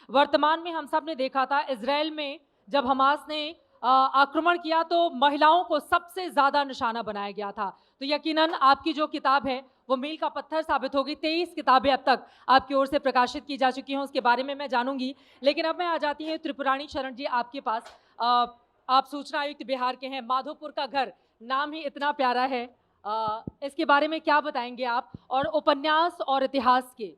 वर्तमान में हम सब ने देखा था इज़राइल में जब हमास ने आक्रमण किया तो महिलाओं को सबसे ज़्यादा निशाना बनाया गया था। तो यकीनन आपकी जो किताब है वो मील का पत्थर साबित होगी। 23 किताबें अब तक आपकी ओर से प्रकाशित की जा चुकी हैं, उसके बारे में मैं जानूँगी। लेकिन अब मैं आ जाती हूँ त्रिपुरानी शरण जी आपके पास। आप सूचना आयुक्त बिहार के हैं, माधोपुर का घर, नाम ही इतना प्यारा है। इसके बारे में क्या बताएँगे आप? और उपन्यास और इतिहास के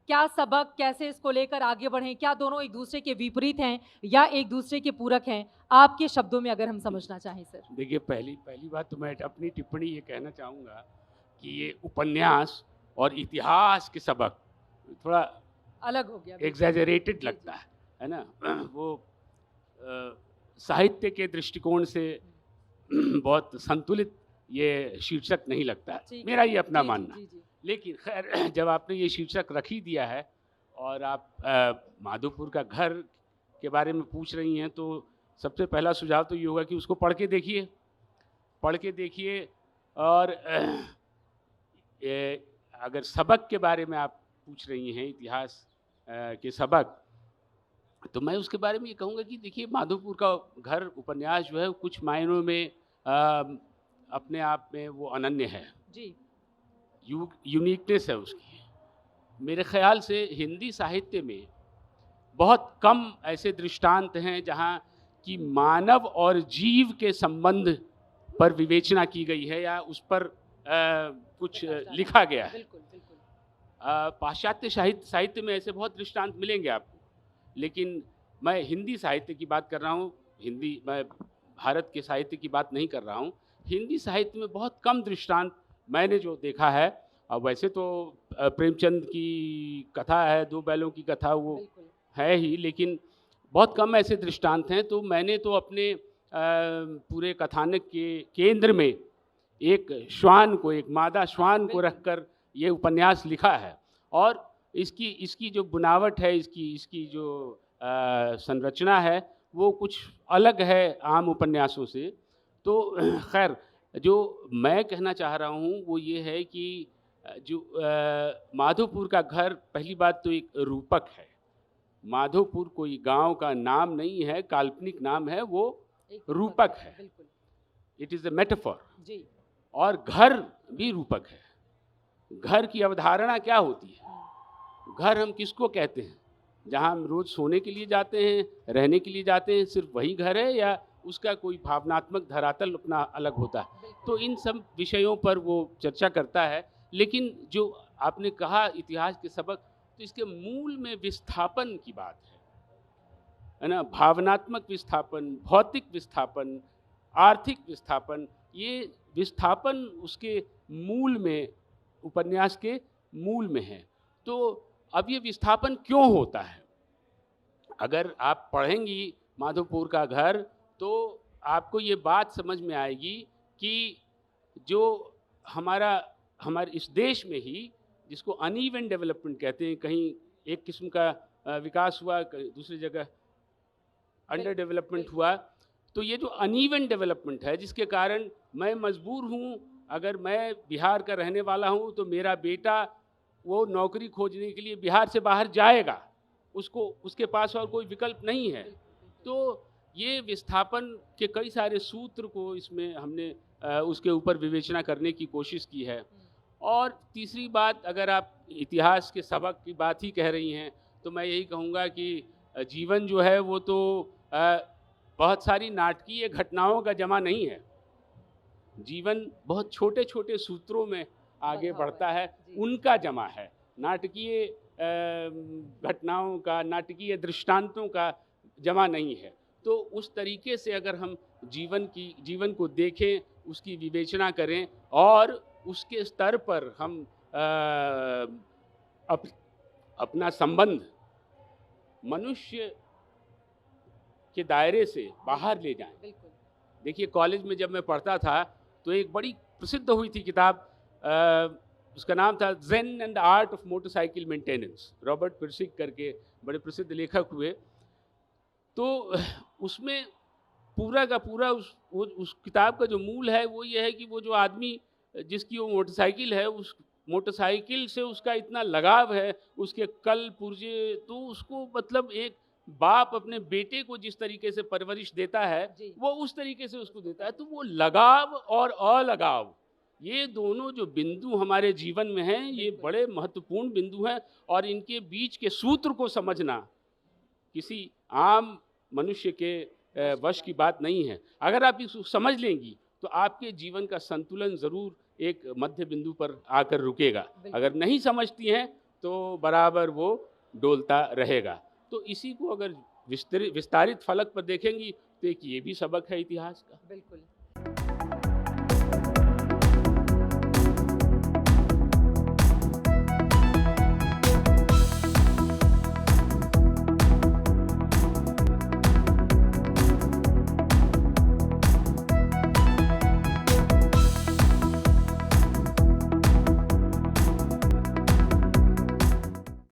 क्या सबक, कैसे इसको लेकर आगे बढ़ें? क्या दोनों एक दूसरे के विपरीत हैं या एक दूसरे के पूरक हैं? आपके शब्दों में अगर हम समझना चाहें सर। देखिए, पहली पहली बात तो मैं अपनी टिप्पणी ये कहना चाहूँगा कि ये उपन्यास और इतिहास के सबक थोड़ा अलग हो गया, बिल्कुल। एग्जैजरेटेड जी, लगता जी। है ना? वो साहित्य के दृष्टिकोण से बहुत संतुलित ये शीर्षक नहीं लगता है, ठीक मेरा है। ये अपना जी, जी, मानना। जी, जी। लेकिन खैर जब आपने ये शीर्षक रख ही दिया है और आप माधोपुर का घर के बारे में पूछ रही हैं, तो सबसे पहला सुझाव तो ये होगा कि उसको पढ़ के देखिए, पढ़ के देखिए। और अगर सबक के बारे में आप पूछ रही हैं, इतिहास के सबक, तो मैं उसके बारे में ये कहूँगा कि देखिए, माधोपुर का घर उपन्यास जो है वो कुछ मायनों में अपने आप में वो अनन्य है, जी। यूनिकनेस है उसकी। मेरे ख्याल से हिंदी साहित्य में बहुत कम ऐसे दृष्टांत हैं जहाँ कि मानव और जीव के संबंध पर विवेचना की गई है या उस पर कुछ प्रकाश डाला लिखा गया। गया है। बिल्कुल, बिल्कुल। पाश्चात्य साहित्य में ऐसे बहुत दृष्टांत मिलेंगे आपको, लेकिन मैं हिंदी साहित्य की बात कर रहा हूँ। मैं भारत के साहित्य की बात नहीं कर रहा हूँ। हिंदी साहित्य में बहुत कम दृष्टांत मैंने जो देखा है। वैसे तो प्रेमचंद की कथा है, दो बैलों की कथा, वो बिल्कुल। है ही, लेकिन बहुत कम ऐसे दृष्टांत हैं। तो मैंने तो अपने पूरे कथानक के केंद्र में एक श्वान को, एक मादा श्वान को बिल्कुल। रखकर ये उपन्यास लिखा है। और इसकी इसकी जो बुनावट है, इसकी इसकी जो संरचना है, वो कुछ अलग है आम उपन्यासों से। तो खैर, जो मैं कहना चाह रहा हूँ वो ये है कि जो माधोपुर का घर, पहली बात तो एक रूपक है। माधोपुर कोई गांव का नाम नहीं है, काल्पनिक नाम है, वो एक रूपक है। बिल्कुल। It is a metaphor. जी। और घर भी रूपक है। घर की अवधारणा क्या होती है? घर हम किसको कहते हैं? जहाँ हम रोज सोने के लिए जाते हैं, रहने के लिए जाते हैं, सिर्फ वही घर है या उसका कोई भावनात्मक धरातल अपना अलग होता है? तो इन सब विषयों पर वो चर्चा करता है। लेकिन जो आपने कहा इतिहास के सबक, तो इसके मूल में विस्थापन की बात है ना? भावनात्मक विस्थापन, भौतिक विस्थापन, आर्थिक विस्थापन, ये विस्थापन उसके मूल में, उपन्यास के मूल में है। तो अब ये विस्थापन क्यों होता है? अगर आप पढ़ेंगी माधोपुर का घर, तो आपको ये बात समझ में आएगी कि जो हमारा हमारे इस देश में ही, जिसको अनइवन डेवलपमेंट कहते हैं, कहीं एक किस्म का विकास हुआ, दूसरी जगह अंडर डेवलपमेंट हुआ। तो ये जो अनइवन डेवलपमेंट है, जिसके कारण मैं मजबूर हूँ, अगर मैं बिहार का रहने वाला हूँ तो मेरा बेटा वो नौकरी खोजने के लिए बिहार से बाहर जाएगा, उसको, उसके पास और कोई विकल्प नहीं है। तो ये विस्थापन के कई सारे सूत्र को इसमें हमने उसके ऊपर विवेचना करने की कोशिश की है। और तीसरी बात, अगर आप इतिहास के सबक की बात ही कह रही हैं, तो मैं यही कहूँगा कि जीवन जो है वो तो बहुत सारी नाटकीय घटनाओं का जमा नहीं है। जीवन बहुत छोटे छोटे सूत्रों में आगे बढ़ता है, उनका जमा है। नाटकीय घटनाओं का, नाटकीय दृष्टांतों का जमा नहीं है। तो उस तरीके से अगर हम जीवन को देखें, उसकी विवेचना करें और उसके स्तर पर हम अपना संबंध मनुष्य के दायरे से बाहर ले जाएं। देखिए, कॉलेज में जब मैं पढ़ता था तो एक बड़ी प्रसिद्ध हुई थी किताब, उसका नाम था Zen and the art of motorcycle maintenance. Robert Pirsig करके बड़े प्रसिद्ध लेखक हुए। तो उसमें पूरा का पूरा उस किताब का जो मूल है वो ये है कि वो जो आदमी जिसकी वो मोटरसाइकिल है, मोटरसाइकिल से उसका इतना लगाव है, उसके कल पुर्जे, तो उसको मतलब एक बाप अपने बेटे को जिस तरीके से परवरिश देता है, जी। वो उस तरीके से उसको देता है। तो वो लगाव और अलगाव, ये दोनों जो बिंदु हमारे जीवन में हैं, ये बिल्कुल। बड़े महत्वपूर्ण बिंदु हैं और इनके बीच के सूत्र को समझना किसी आम मनुष्य के वश की बात नहीं है। अगर आप इसको समझ लेंगी, तो आपके जीवन का संतुलन ज़रूर एक मध्य बिंदु पर आकर रुकेगा। बिल्कुल। अगर नहीं समझती हैं, तो बराबर वो डोलता रहेगा। तो इसी को अगर विस्तारित फलक पर देखेंगी, तो एक ये भी सबक है इतिहास का। बिल्कुल।